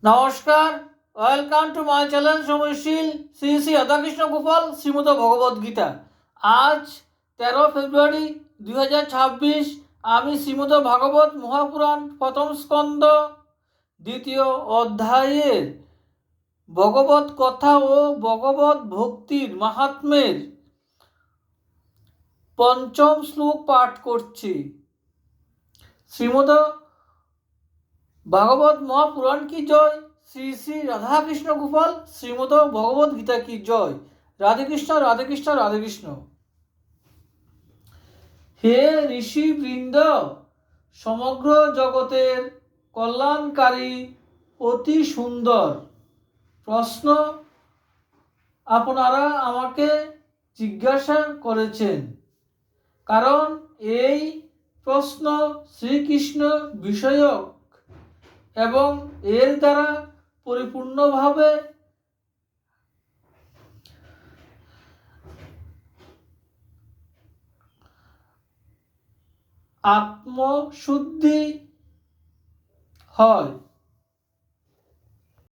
নমস্কার, welcome to my channel সময়শীল শ্রী শ্রী রাধাকৃষ্ণ গোপাল শ্রীমদ ভগবদ্গীতা। আজ 13 ফেব্রুয়ারি 2026। আমি শ্রীমদ ভাগবত মহাপুরাণ প্রথম স্কন্দ দ্বিতীয় অধ্যায়ের ভগবত কথা ও ভগবত ভক্তির মাহাত্ম্যের পঞ্চম শ্লোক পাঠ করছি। শ্রীমদ ভাগবত মহাপুরাণ কি জয়, শ্রী শ্রী রাধাকৃষ্ণ গোপাল শ্রীমদ ভগবত গীতা কি জয়। রাধে কৃষ্ণ রাধে কৃষ্ণ রাধে কৃষ্ণ। হে ঋষি বৃন্দ, সমগ্র জগতের কল্যাণকারী অতি সুন্দর প্রশ্ন আপনারা আমাকে জিজ্ঞাসা করেছেন, কারণ এই প্রশ্ন শ্রীকৃষ্ণ বিষয়ক এবং এর দ্বারা পরিপূর্ণভাবে আত্মশুদ্ধি হয়।